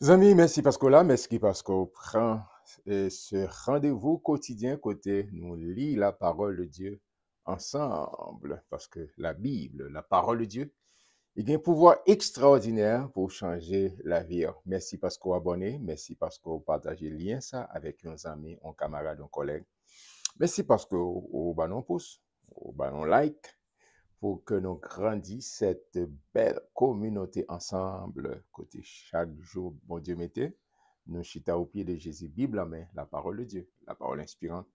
Amis, merci parce que là, merci parce qu'on prend ce rendez-vous quotidien côté nous lit la parole de Dieu ensemble. Parce que la Bible, la parole de Dieu, il a un pouvoir extraordinaire pour changer la vie. Merci parce qu'on abonné, merci parce qu'on partage le lien ça avec nos amis, un camarade, un collègue. Merci parce qu'on banon pouce, on banon like, pour que nous grandissions cette belle communauté ensemble, côté chaque jour, bon Dieu mettez, nous chita au pied de Jésus, Bible en main, la parole de Dieu, la parole inspirante,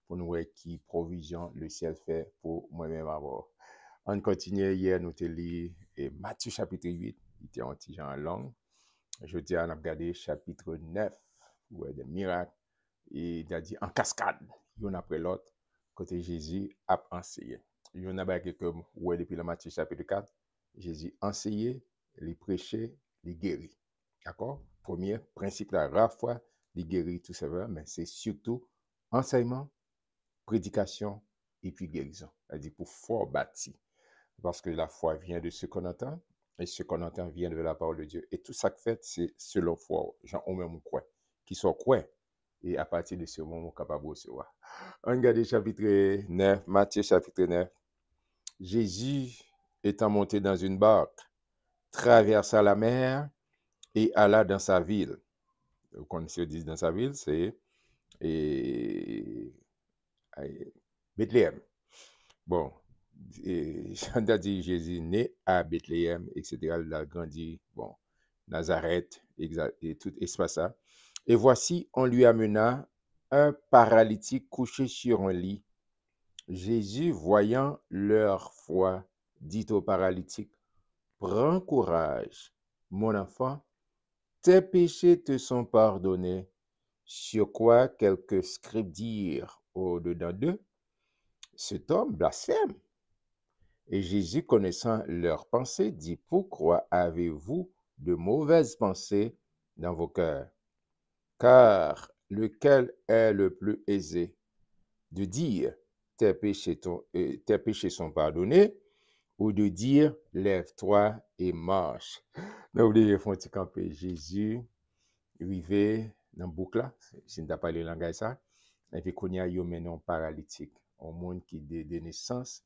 pour nous voir qui provision le ciel fait pour moi-même avoir. On continue hier, nous te lit Matthieu chapitre 8, il était un petit genre long. Je dis, on a regardé chapitre 9, ouais, des miracles, et il a dit en cascade, l'un après l'autre, côté Jésus a enseigné. Il y en a que, ouais, depuis le Matthieu chapitre 4, Jésus a enseigné, il prêchait, il guérit. D'accord? Premier principe, la fois, il guérit tout ça, mais c'est surtout enseignement, prédication et puis guérison. C'est-à-dire pour fort bâti. Parce que la foi vient de ce qu'on entend, et ce qu'on entend vient de la parole de Dieu. Et tout ça que fait, c'est selon foi. Jean, on même quoi. Qui sont quoi. Et à partir de ce moment, on est capable de recevoir. On regarde chapitre 9, Matthieu chapitre 9. Jésus étant monté dans une barque, traversa la mer et alla dans sa ville. Quand on se dit dans sa ville, c'est et, Bethléem. Bon, on a dit Jésus né à Bethléem, etc. Il a grandi, bon, Nazareth, et tout espace ça. Et voici, on lui amena un paralytique couché sur un lit. Jésus, voyant leur foi, dit au paralytique, prends courage, mon enfant, tes péchés te sont pardonnés. Sur quoi quelques scribes dirent au-dedans d'eux, cet homme blasphème. Et Jésus, connaissant leurs pensées, dit, pourquoi avez-vous de mauvaises pensées dans vos cœurs? Car lequel est le plus aisé de dire, tes péchés sont pardonnés, ou de dire, lève-toi et marche? Nous oublions, font camper Jésus, vivait dans le boucle là, si nous n'avons pas le langage ça, et puis qu'on y a eu maintenant paralytique, un monde qui de naissance,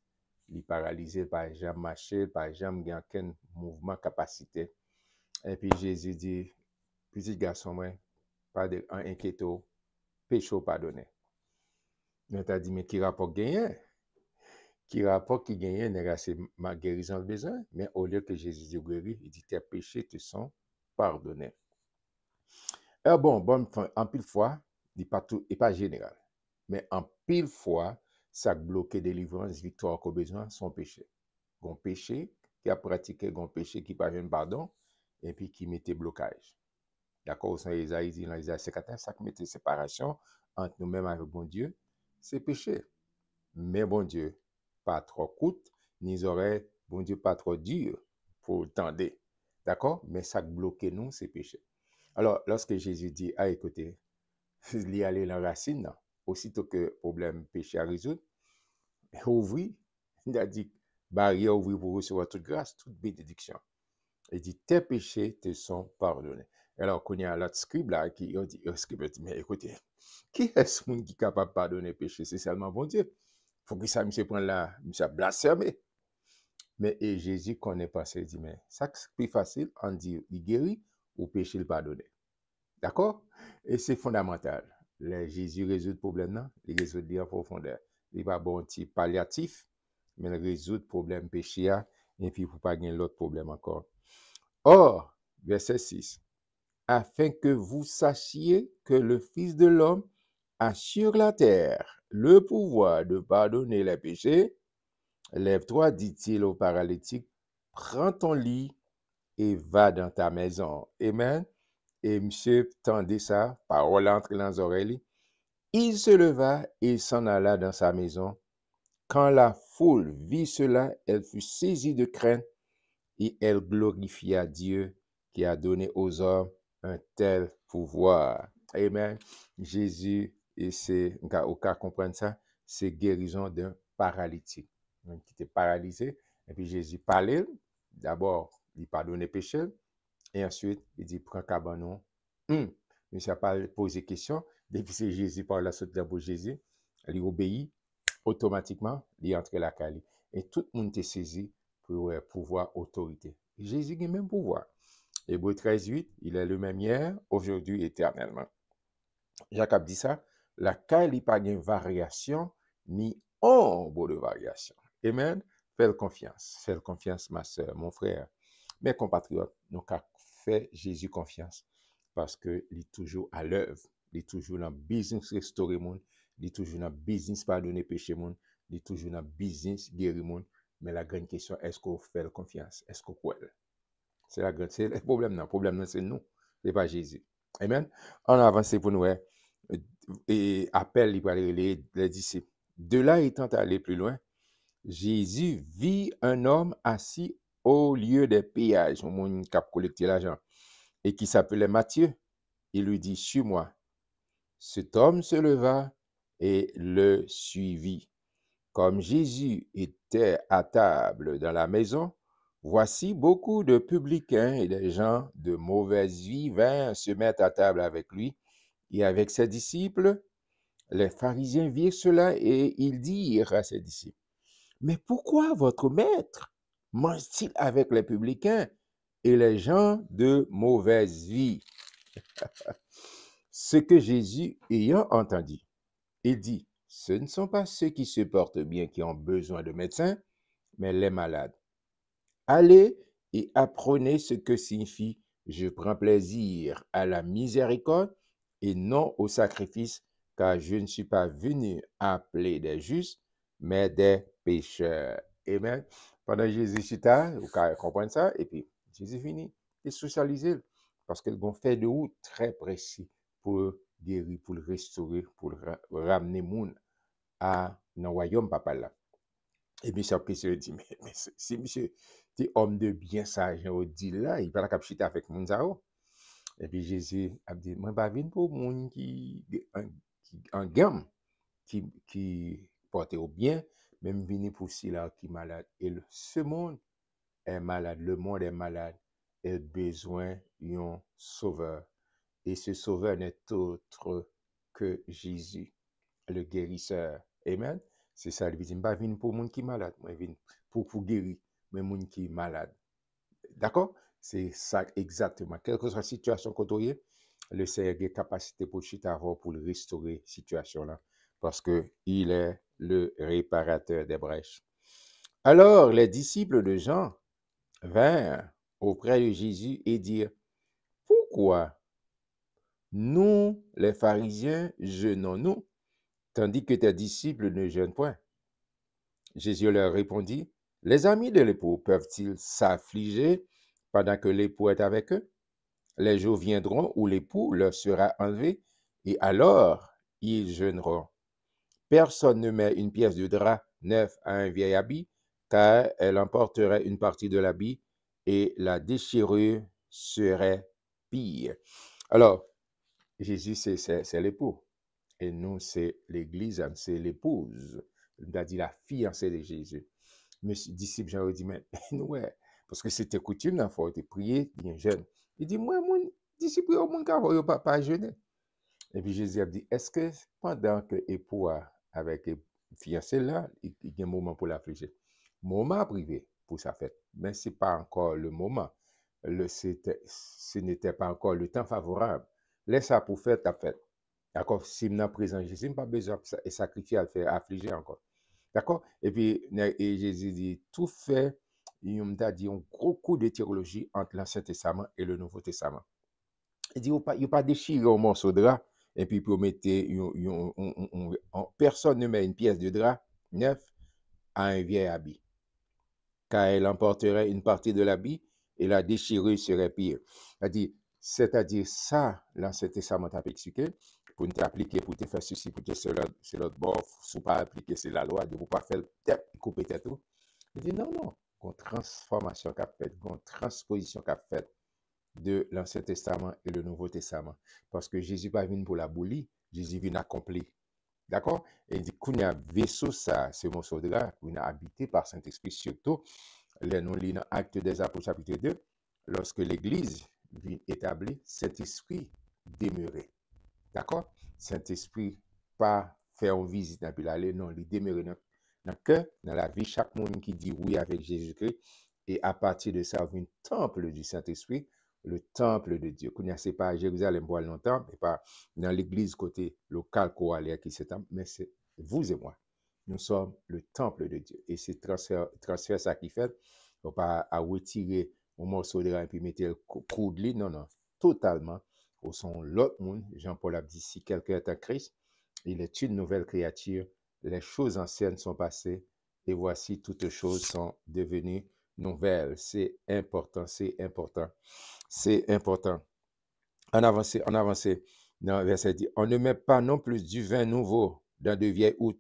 il est paralysé, par jamais marcher, par jamais gagner aucun mouvement, capacité. Et puis Jésus dit, petit garçon, moi, pas de inquiéto, péché pardonné. Mais tu as dit, mais qui rapport gagné? Qui rapport qui gagne, c'est ma guérison le besoin. Mais au lieu que Jésus dit guéri, il dit, tes péchés te sont pardonnés. Bon, en pile fois, il n'est pas, pas général. Mais en pile fois, ça bloque délivrance, victoire qu'on besoin, son péché. Gon péché qui a pratiqué, gon péché qui pas un pardon, et puis qui mettait blocage. D'accord? Dans Isaïe dit, dans Isaïe 59, ça qui mettait séparation entre nous-mêmes avec bon Dieu, c'est péché. Mais bon Dieu, pas trop coûte, ni oreilles, bon Dieu, pas trop dur pour tendre. D'accord? Mais ça bloque nous, c'est péché. Alors, lorsque Jésus dit, ah, écoutez, il y aller dans la racine, aussitôt que problème péché à résoudre, ouvrir, il a dit, barrière ouvrir pour recevoir toute grâce, toute bénédiction. Il dit, tes péchés te sont pardonnés. Alors, qu'on y a l'autre scribe là, qui dit, mais écoutez, qui est ce monde qui est capable de pardonner péché? C'est seulement bon Dieu. Faut que ça, monsieur, prenne là, monsieur, blasphémé. Mais et Jésus connaît pas ça, il dit, mais ça, c'est plus facile, on dit, il guérit ou péché le pardonner. D'accord? Et c'est fondamental. Jésus résout le problème, non? Il résout le en profondeur. Il va bon petit palliatif, mais il résout le problème péché, et puis pour pas gagner l'autre problème encore. Or, verset 6, afin que vous sachiez que le Fils de l'homme a sur la terre le pouvoir de pardonner les péchés, lève-toi, dit-il au paralytique, prends ton lit et va dans ta maison. Amen. Et monsieur tendait ça, parole entre dans les oreilles. Il se leva et s'en alla dans sa maison. Quand la foule vit cela, elle fut saisie de crainte et elle glorifia Dieu qui a donné aux hommes un tel pouvoir. Amen. Jésus, et c'est, au cas comprendre ça, c'est guérison d'un paralytique. Donc, qui était paralysé. Et puis Jésus parlait, d'abord, il pardonnait péché. Et ensuite, il dit, prends cabanon. Monsieur n'a pas posé question. Depuis que Jésus par la suite pour Jésus, il obéit automatiquement, il entre la Cali. Et tout le monde est saisi pour pouvoir, autorité. Jésus a le même pouvoir. Hébreu 13:8, il est le même hier, aujourd'hui, éternellement. Jacques dit ça, la Cali pas de variation, ni ombre de variation. Amen. Fais confiance, ma soeur, mon frère. Mes compatriotes, nous avons fait Jésus confiance parce qu'il est toujours à l'œuvre. Il est toujours dans le business restaurer le monde. Il est toujours dans le business pardonner péché monde. Il est toujours dans le business guérir le monde. Mais la grande question, est-ce qu'on fait confiance? Est-ce qu'on croit? C'est le problème. Non. Le problème, c'est nous. Ce n'est pas Jésus. Amen. On a avancé pour nous. Et appelle les disciples. De là étant allé plus loin, Jésus vit un homme assis au lieu des péages, au monde qui a collecté l'argent, et qui s'appelait Matthieu. Il lui dit, suis-moi. Cet homme se leva et le suivit. Comme Jésus était à table dans la maison, voici beaucoup de publicains et des gens de mauvaise vie vinrent se mettre à table avec lui et avec ses disciples. Les pharisiens virent cela et ils dirent à ses disciples, mais pourquoi votre maître mange-t-il avec les publicains et les gens de mauvaise vie? Ce que Jésus ayant entendu, il dit, ce ne sont pas ceux qui se portent bien qui ont besoin de médecins, mais les malades. Allez et apprenez ce que signifie je prends plaisir à la miséricorde et non au sacrifice, car je ne suis pas venu appeler des justes, mais des pécheurs. Amen. Pendant Jésus chita, vous comprenez ça, et puis Jésus finit de socialiser, parce qu'il a fait de route très précis pour guérir, pour le restaurer, pour ramener le monde à dans le royaume papa là. Et puis, chaque question dit, mais si monsieur, t'es homme de bien sage, on dit là, il va la capchiter avec Mounzao. Et puis, Jésus a dit, moi, pas venir pour moun qui en gamme, qui porte au bien, même venir pour celui-là qui est malade. Et ce monde est malade, le monde est malade, et a besoin d'un sauveur. Et ce sauveur n'est autre que Jésus, le guérisseur. Amen. C'est ça, il dit, je ne viens pas pour les gens qui sont malades, je viens pour guérir les gens qui sont malades. D'accord? C'est ça exactement. Quelle que soit la situation qu'on est, le Seigneur a capacité pour pour restaurer la situation là, parce qu'il est le réparateur des brèches. Alors, les disciples de Jean vinrent auprès de Jésus et dirent, pourquoi nous, les pharisiens, jeûnons-nous, tandis que tes disciples ne jeûnent point? Jésus leur répondit, les amis de l'époux peuvent-ils s'affliger pendant que l'époux est avec eux? Les jours viendront où l'époux leur sera enlevé, et alors ils jeûneront. Personne ne met une pièce de drap neuf à un vieil habit, car elle emporterait une partie de l'habit, et la déchirure serait pire. Alors, Jésus, c'est l'époux. Et nous, c'est l'Église, c'est l'épouse, c'est-à-dire la fiancée de Jésus. Mes disciples, j'ai dit, mais ouais, parce que c'était coutume, il faut prier bien jeune. Il dit, moi, mon disciple, mon gars, il ne pas jeûner. Et puis Jésus a dit, est-ce que pendant que l'époux avec fiancé là, il y a un moment pour l'affliger? Moment privé pour sa fête, mais ce n'est pas encore le moment. Ce n'était pas encore le temps favorable. Laisse ça pour faire ta fête. D'accord? Si je suis présent Jésus, je n'ai pas besoin de sacrifier à le faire affliger encore. D'accord? Et puis, Jésus dit, tout fait, il m'a dit un gros coup de théologie entre l'Ancien Testament et le Nouveau Testament. Il dit, il n'y a pas déchiré un morceau de drap, et puis pour mettre, personne ne met une pièce de drap neuf à un vieil habit, car elle emporterait une partie de l'habit et la déchirure serait pire. C'est-à-dire ça, l'Ancien Testament t'a expliqué, pour t'appliquer, pour te faire ceci, pour te faire cela, c'est l'autre bord, si pas appliquer, c'est la loi, de ne pas faire tête, couper tête. Il dit non, non, une transformation qu'a faite, une transposition qu'a faite de l'Ancien Testament et le Nouveau Testament. Parce que Jésus n'est pas venu pour la boulie, Jésus vient accomplir. D'accord? Et il dit qu'on a vaisseau ça, ce morceau de là, qu'on a habité par Saint-Esprit, surtout, nous lisons Actes des Apôtres, chapitre 2, lorsque l'Église vient établi, Saint-Esprit demeurait. D'accord? Saint-Esprit, pas faire une visite et puis aller, non, il demeurait dans le cœur, dans la vie, chaque monde qui dit oui avec Jésus-Christ. Et à partir de ça, vient le temple du Saint-Esprit, le temple de Dieu. Ce n'est pas à Jérusalem pour longtemps, mais pas dans l'église côté local qu'on allait qui c'est, mais c'est vous et moi. Nous sommes le temple de Dieu. Et c'est transfert ça qui fait. Il ne faut pas à retirer un morceau de rang et puis mettre le coup de lit. Non, non. Totalement. Au son l'autre monde. Jean-Paul a dit, si quelqu'un est en Christ, il est une nouvelle créature. Les choses anciennes sont passées et voici toutes choses sont devenues nouvelles. C'est important, c'est important, c'est important. En avancée, dans le verset dit, on ne met pas non plus du vin nouveau dans de vieilles outres.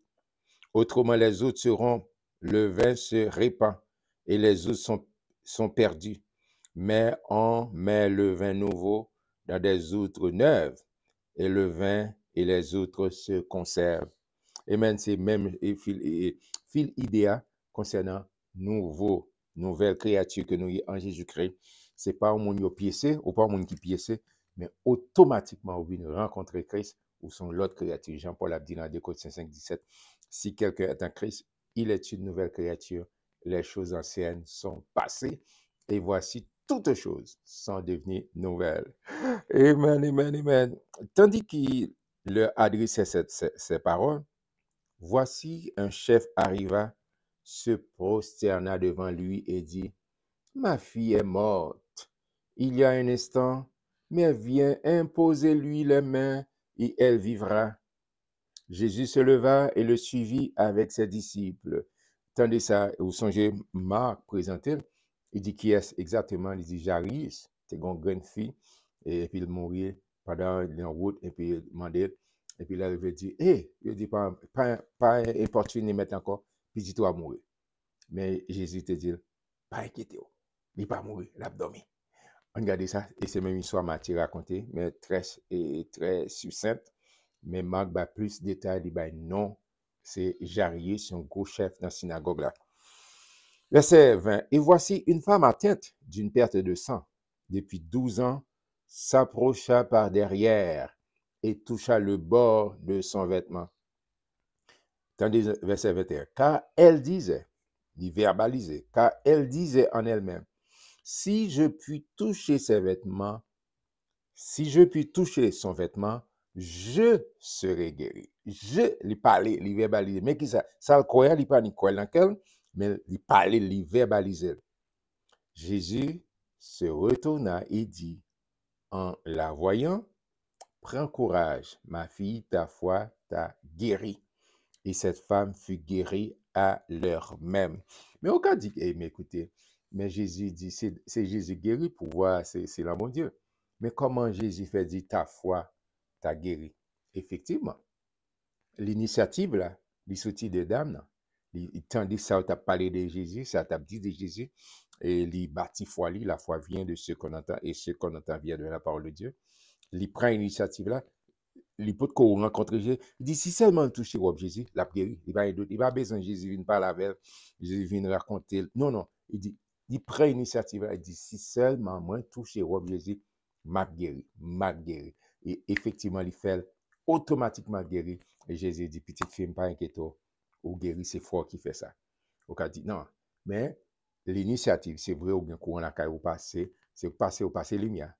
Autrement, les outres seront, le vin se répand et les outres sont perdus. Mais on met le vin nouveau dans des outres neuves et le vin et les outres se conservent. Amen. C'est même fil idéal concernant nouvelle créature que nous y en Jésus-Christ. C'est pas un monde qui piécé ou pas un monde qui piécé, mais automatiquement, vous venez rencontrer Christ ou son l'autre créature. Jean-Paul a dit dans 2 Corinthiens 5, 17, si quelqu'un est en Christ, il est une nouvelle créature. Les choses anciennes sont passées et voici toutes choses sont devenues nouvelles. Amen, amen, amen. Tandis qu'il leur adressait ces paroles, voici un chef arriva, se prosterna devant lui et dit, ma fille est morte il y a un instant, mais viens imposer-lui les mains et elle vivra. Jésus se leva et le suivit avec ses disciples. Tandis ça, vous songez, Marc présenté, il dit qui est exactement, il dit Jairus, c'est une grande fille, et puis il mourit pendant la route, et puis il demandait, et puis là, il veut dire, hé, il dit pas importuné maintenant encore, puis il dit, toi mourir. Mais Jésus te dit, pas inquiété, il n'est pas mourir, il a dormi. Regardez ça, et c'est même une histoire Matthieu racontée, mais très succincte. Mais Marc a plus de détails, il dit non, c'est Jairus, un gros chef dans la synagogue là. Verset 20. Et voici une femme atteinte d'une perte de sang depuis 12 ans s'approcha par derrière et toucha le bord de son vêtement. Tandis, verset 21. Car elle disait, il verbalisait, car elle disait en elle-même, si je puis toucher ses vêtements, si je puis toucher son vêtement, je serai guéri. Je lui parlais, lui verbaliser. Mais qui ça? Ça le croyait, il pas ni quoi dans quel, mais il parlait, lui verbaliser. Jésus se retourna et dit, en la voyant, prends courage, ma fille, ta foi t'a guéri. Et cette femme fut guérie à l'heure même. Mais au cas dit, mais écoutez, mais Jésus dit, c'est Jésus guéri pour voir, c'est là mon Dieu. Mais comment Jésus fait dire ta foi t'a guéri? Effectivement, l'initiative là, il sortit des dames, il tandis ça t'a parlé de Jésus, ça t'a dit de Jésus, et il bâtit foi, la foi vient de ce qu'on entend, et ce qu'on entend vient de la parole de Dieu. Il prend l'initiative là, il peut qu'on rencontre Jésus. Il dit, si seulement toucher Jésus, la guéri. Il va d'autre. Il va besoin de Jésus, il ne parle avec, Jésus vient raconter. Non, non. Il dit, il prend l'initiative. Il dit, si seulement moi toucher Jésus, m'a guéri, m'a guéri. Et effectivement, il fait automatiquement guéri. Et Jésus dit, petite fille, pas inquiète, ou guéri, c'est fort qui fait ça. Donc, il dit, non. Mais l'initiative, c'est vrai, ou bien courant la caille, ou passer, c'est passer ou passer lumière.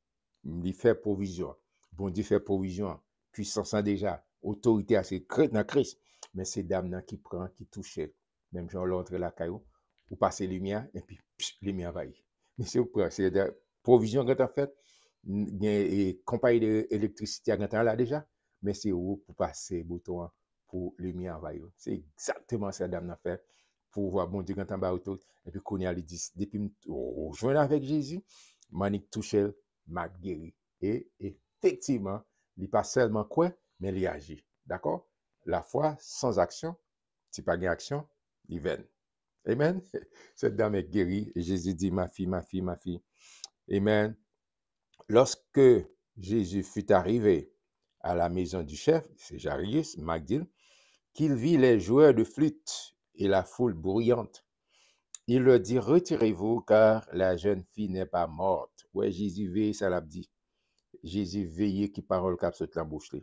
Il fait provision. Bon Dieu fait provision. Puissance déjà, autorité assez dans Christ. Mais c'est dame qui prend, qui touche. Même genre l'entre la caillou, ou passer lumière, et puis lumière va y. Mais c'est la provision que tu as faite, et compagnie d'électricité à là déjà, mais c'est où pour passer bouton pour lumière va y. C'est exactement ça dame a fait pour voir bon Dieu quand on va autour. Et puis qu'on y a les 10, depuis je viens avec Jésus, manique touche, m'a guéri. Et effectivement, il n'est pas seulement quoi, mais il agit. D'accord? La foi sans action, si pas d'action, il vaine. Amen. Cette dame est guérie et Jésus dit, ma fille, ma fille, ma fille. Amen. Lorsque Jésus fut arrivé à la maison du chef, c'est Jairus, Magdile, qu'il vit les joueurs de flûte et la foule bruyante, Il leur dit, retirez-vous, car la jeune fille n'est pas morte. Ouais, Jésus veille, ça l'a dit. Jésus veillait qui parole cap sur la bouche.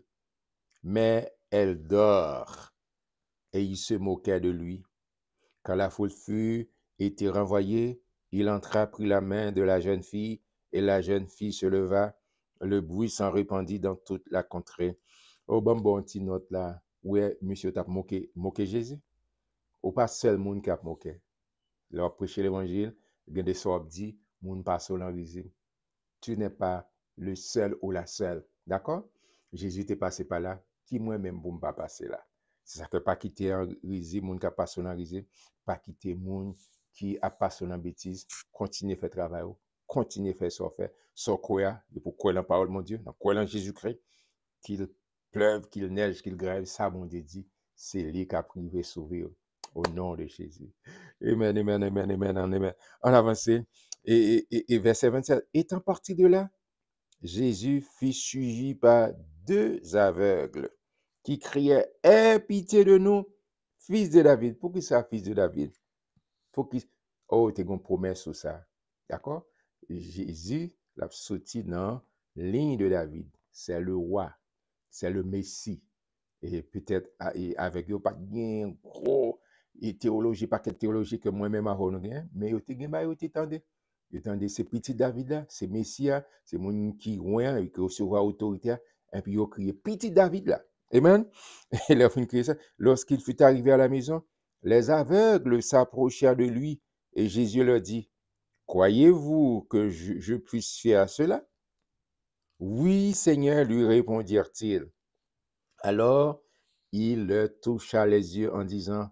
Mais elle dort. Et il se moquait de lui. Quand la foule fut été renvoyée, il entra, prit la main de la jeune fille, et la jeune fille se leva. Le bruit s'en répandit dans toute la contrée. Au bon petit note là, ouais, monsieur t'a moqué Jésus. Ou pas seul monde qui a moqué. Leur prêcher l'évangile, il y a des sortes dit, moun pas seul en régime. Tu n'es pas le seul ou la seule. D'accord? Jésus est passé par là. Qui moi-même pour ne pas passer là? C'est ça que pas quitter un régime, moun qui a passé dans régime, pas quitter moun qui a passé dans bêtise, continuer à faire travail, continuer à faire ce faire, sans croire, et pour croire dans la parole de mon Dieu, dans croire en Jésus-Christ, qu'il pleuve, qu'il neige, qu'il grève, ça, mon Dieu dit, c'est lui qui a privé sauvé au nom de Jésus. Amen, amen, amen, amen, amen. On avance. Et verset 27. Étant parti de là, Jésus fut suivi par deux aveugles qui criaient, aie pitié de nous, fils de David. Pourquoi ça, fils de David? Faut qu'il... Oh, tu as une promesse sur ça. D'accord? Jésus l'a sorti dans la ligne de David. C'est le roi. C'est le Messie. Et peut-être avec eux, pas de gros théologie, pas de théologie que moi-même avant nous gagne, mais vous attendez, c'est petit David là, c'est Messia, c'est mon qui loin et qui recevoir autorité, et puis vous criez petit David là. Amen. Et là, ça. Lorsqu'il fut arrivé à la maison, les aveugles s'approchèrent de lui et Jésus leur dit, croyez-vous que je puisse faire cela? Oui, Seigneur, lui répondirent-ils. Alors, il leur toucha les yeux en disant,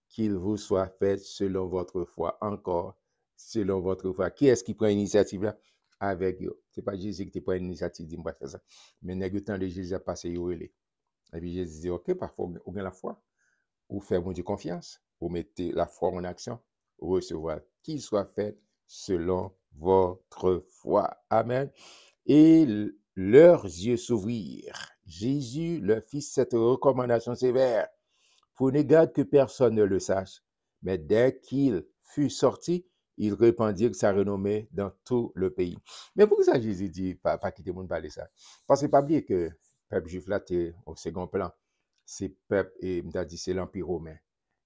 qu'il vous soit fait selon votre foi, encore selon votre foi. Qui est-ce qui prend l'initiative là? Avec eux. Ce n'est pas Jésus qui prend l'initiative, dis-moi faire ça. Mais le temps de Jésus a passé, et puis Jésus dit, ok, parfois, vous avez la foi, vous faites bon Dieu confiance, vous mettez la foi en action, vous recevoir qu'il soit fait selon votre foi. Amen. Et leurs yeux s'ouvrirent. Jésus leur fit cette recommandation sévère. Prenez garde que personne ne le sache. Mais dès qu'il fut sorti, il répandit sa renommée dans tout le pays. Mais pourquoi ça Jésus dit pas quitter le monde parler ça? Parce que pas oublier que le peuple juif là était au second plan. C'est peuple et m'a dit c'est l'empire romain.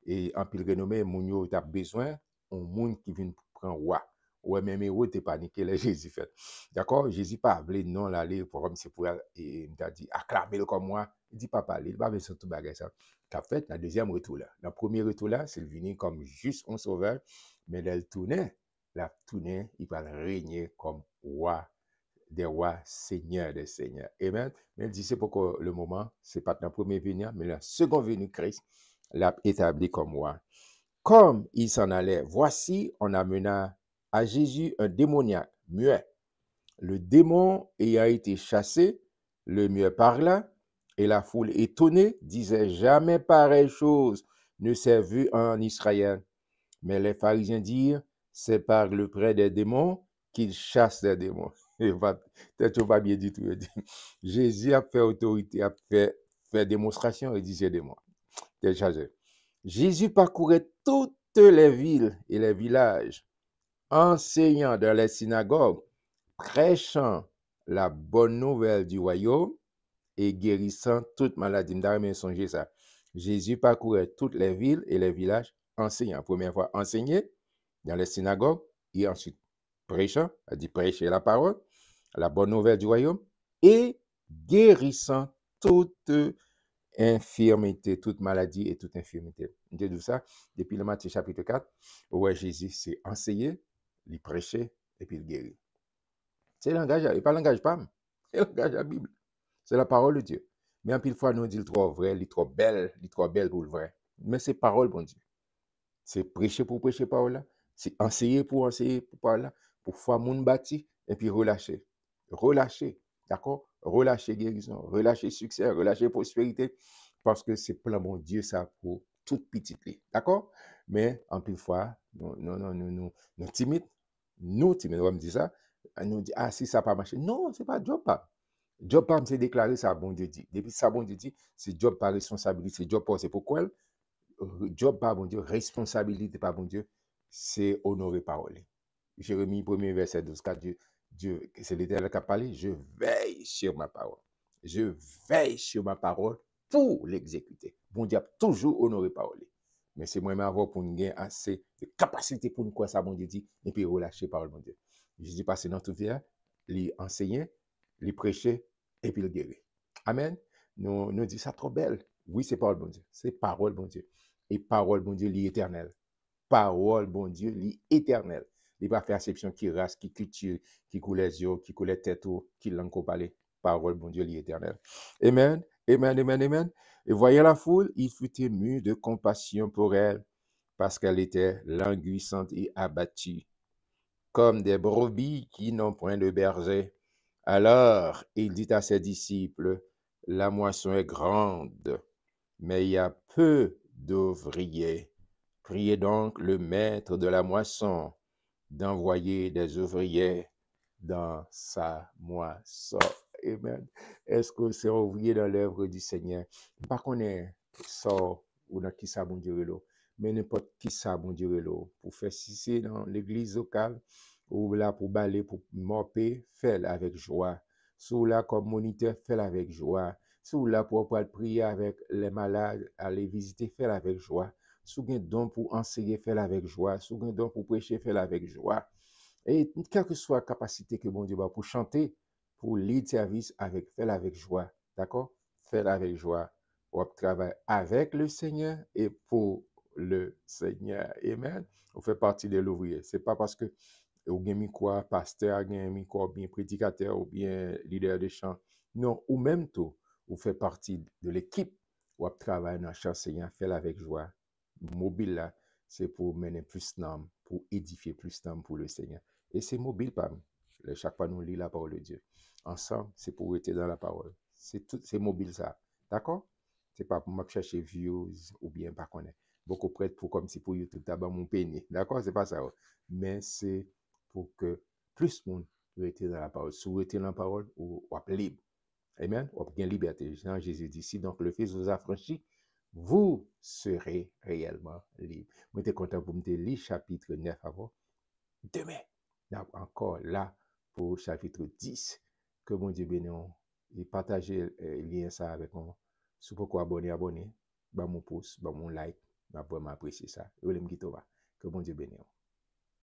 Et empire renommé, moun yo t'a besoin un monde qui vient prendre roi. Ouais, même héros t'es paniqué là Jésus fait. D'accord? Jésus pas appelé non l'aller pour comme c'est pour et m'a dit acclamer comme moi. Il dit pas parler, il pas besoin tout bagage ça. Qu'a fait la deuxième retour là. Le premier retour là, c'est venu comme juste un sauveur, mais là, il tournait, il va régner comme roi des rois, seigneur des seigneurs. Amen. Mais il dit, c'est pourquoi le moment, c'est pas le premier venu, mais le second venu Christ l'a établi comme roi. Comme il s'en allait, voici, on amena à Jésus un démoniaque, muet. Le démon ayant été chassé, le muet parla, et la foule étonnée disait, jamais pareille chose ne s'est vue en Israël. Mais les pharisiens dirent, c'est par le près des démons qu'il chasse les démons. Peut-être pas bien du tout. Jésus a fait autorité, a fait démonstration et disait démons. Jésus parcourait toutes les villes et les villages, enseignant dans les synagogues, prêchant la bonne nouvelle du royaume et guérissant toute maladie. M'dame songer ça. Jésus parcourait toutes les villes et les villages, enseignant. Première fois, enseigner dans les synagogues et ensuite prêchant, a dit prêcher la parole, la bonne nouvelle du royaume et guérissant toute infirmité, toute maladie et toute infirmité. Je dis ça depuis le Matthieu chapitre 4, où Jésus s'est enseigné, il prêchait et puis il guérit. C'est le langage, et pas le langage PAM, c'est le langage de la Bible. C'est la parole de Dieu. Mais en pile fois, nous dit trop vrai, il est trop belle pour le vrai. Mais c'est parole, bon Dieu. C'est prêcher pour prêcher parole là. C'est enseigner pour parole là. Pour faire moun bâti et puis relâcher. Relâcher. D'accord? Relâcher guérison, relâcher succès, relâcher prospérité. Parce que c'est plein bon Dieu ça pour toute petite. D'accord? Mais en pile fois, nous timides. Nous timides, on me dit ça. Nous dit, ah, si ça n'a pas marché. Non, c'est pas job pas. Job pas c'est déclaré ça bon Dieu dit. Depuis ça bon Dieu dit, c'est job pas responsabilité, c'est job pas c'est pourquoi job pas bon Dieu, responsabilité pas bon Dieu. c'est honorer parole. Jérémie 1er verset 12, 4, Dieu, c'est l'Éternel qui a parlé, je veille sur ma parole. Je veille sur ma parole pour l'exécuter. Bon Dieu a toujours honoré parole. Mais c'est moi-même avoir pour nous gagner assez de capacité pour nous quoi ça, bon Dieu dit, et puis relâcher parole, bon Dieu. Jésus passé dans toute vie, il enseignait, il prêchait, et puis il guérit. Amen. Nous dit ça trop belle. Oui, c'est parole, bon Dieu. C'est parole, bon Dieu. Et parole, bon Dieu, l'éternel. Parole, bon Dieu, l'éternel. Il va faire exception qui race, qui culture, qui coule les yeux, qui coule les têtes, qui langue qu'on parle. Parole, bon Dieu, l'éternel. Amen, amen, amen, amen. Et voyant la foule, il fut ému de compassion pour elle, parce qu'elle était languissante et abattue, comme des brebis qui n'ont point de berger. Alors il dit à ses disciples, la moisson est grande, mais il y a peu d'ouvriers. Priez donc le maître de la moisson d'envoyer des ouvriers dans sa moisson. Amen. Est-ce que c'est ouvrier dans l'œuvre du Seigneur? Pas qu'on est sort ou dans qui ça bon Dieu là, mais n'importe qui ça bon Dieu là. Pour faire si c'est dans l'église locale, ou là pour balayer, pour mopper, fais-le avec joie. Sous là comme moniteur, fais-le avec joie. Sous là pour prier avec les malades, aller visiter, fais-le avec joie. Sous un don pour enseigner, fais-le avec joie. Sous un don pour prêcher, fais-le avec joie. Et quelle que soit la capacité que bon Dieu va pour chanter, pour lead service, fais-le avec joie. D'accord? Fais-le avec joie. On travaille avec le Seigneur et pour le Seigneur. Amen. On fait partie de l'ouvrier. C'est pas parce que ou bien mi quoi, pasteur, ou bien prédicateur, ou bien leader de chant. Non, ou même tout, ou fait partie de l'équipe, ou travaille dans le chant Seigneur, fais-le avec joie. Mobile là, c'est pour mener plus d'âmes, pour édifier plus d'âmes pour le Seigneur. Et c'est mobile, pas. Chaque fois nous lit la parole de Dieu. Ensemble, c'est pour être dans la parole. C'est mobile ça. D'accord? C'est pas pour me chercher views ou bien pas connaître. Beaucoup prêts pour comme si pour YouTube tabac mon pénis. D'accord? C'est pas ça. Mais c'est pour que plus de monde reste dans la parole. Si vous restez dans la parole, vous êtes libre. Amen? Vous avez liberté. Jean Jésus dit, si donc le Fils vous a franchi, vous serez réellement libre. Moi, j'étais content pour me lire chapitre 9 avant. Demain, encore là pour chapitre 10. Que mon Dieu bénisse. Et partagez le lien ça avec moi. Si vous pouvez abonner, bah mon pouce, bah mon like. Je vais vraiment apprécier ça. Que mon Dieu bénisse.